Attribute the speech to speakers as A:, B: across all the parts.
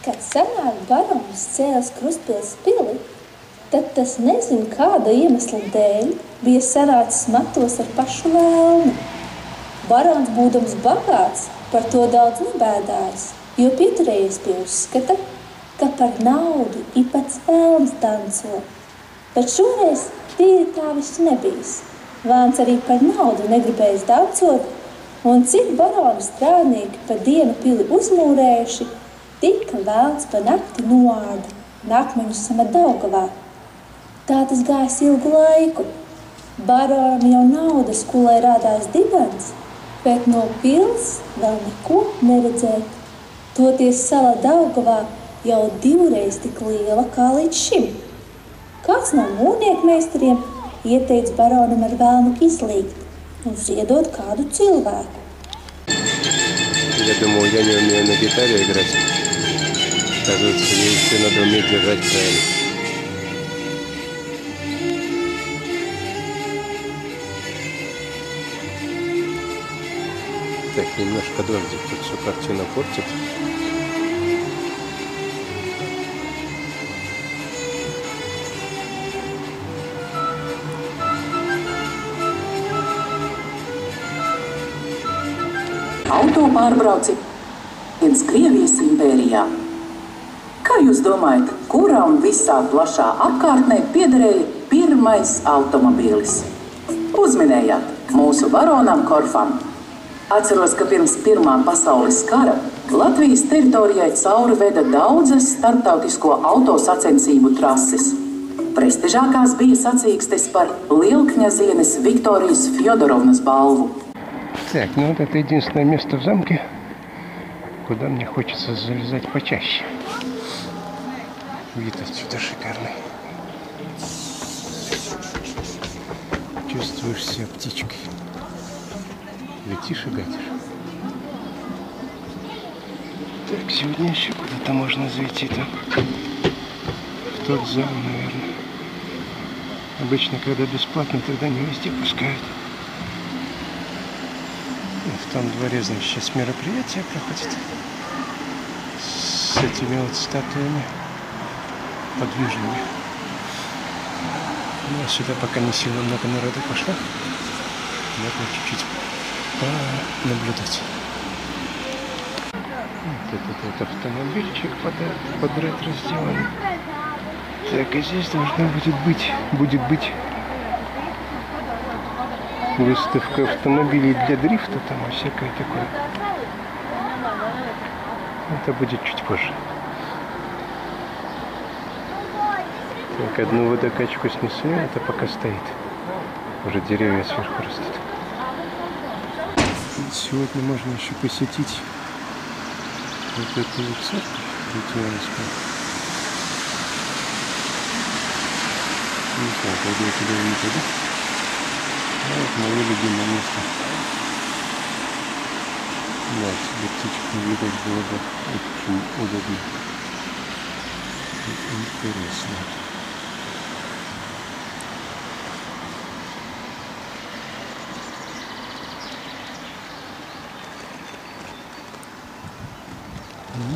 A: Kad senāk barons cēlis Krustpils pili, tad tas nezin kāda iemesla dēļ bija sanācis matos ar pašu vēlni. Barons, būdams bagāts, par to daudz nebēdājas, jo pieturējies pie uzskata, ka par naudu ir pats vēlns danco. Bet šoreiz tīri tā viss nebijis. Vēlns arī par naudu negribējis dancot, un cik barona strādnieki pa dienu pili uzmūrējuši, tika vēlns pa nakti noāda, un akmeņus samet Daugavā. Tā tas gājis ilgu laiku. Baronam jau naudas kulē rādās dibens, bet no pils vēl neko neredzēt. Toties sala Daugavā jau 2 reiz tik liela kā līdz šim. Kāds no mūrniekmeistariem ieteica baronam ar vēlnu izlīgt un ziedot kādu cilvēku.
B: Я думал, я не умею на гитаре играть. Оказывается, ей еще надо уметь держать правильно. Так, немножко дождик тут всю картину портит.
C: Autopārbrauci viens Krievijas impērijā. Kā jūs domājat, kurā un visā plašā apkārtnē piederēja pirmais automobīlis? Uzminējāt mūsu baronam Korfam. Atceros, ka pirms Pirmā pasaules kara Latvijas teritorijai cauri veda daudzas starptautisko autosacensību trases. Prestižākās bija sacīkstes par lielkņazienes Viktorijas Fjodorovnas balvu.
B: Так, ну вот это единственное место в замке, куда мне хочется залезать почаще. Вид отсюда шикарный. Чувствуешь себя птичкой. Летишь и гатишь. Так, сегодня еще куда-то можно зайти там. В тот зал, наверное. Обычно, когда бесплатно, тогда не везде пускают. В том дворе, значит, сейчас мероприятие проходит с этими вот статуями подвижными. Ну, а сюда пока не сильно много народу пошло. Можно чуть-чуть понаблюдать. Вот этот автомобильчик под ретро сделан. Так, и здесь должна будет быть выставка автомобилей для дрифта, там и всякое такое. Это будет чуть позже. Так, одну водокачку снесли, это пока стоит. Уже деревья сверху растут. Сегодня можно еще посетить вот эту вот церковь Литвянскую. Не знаю, пойду я туда или не пойду. Вот мое любимое место. Да, себе птичек наблюдать было бы очень удобно и интересно.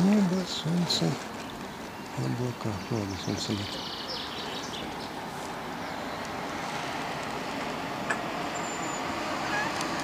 B: Небо, солнце, облака. Ладно, солнца нет.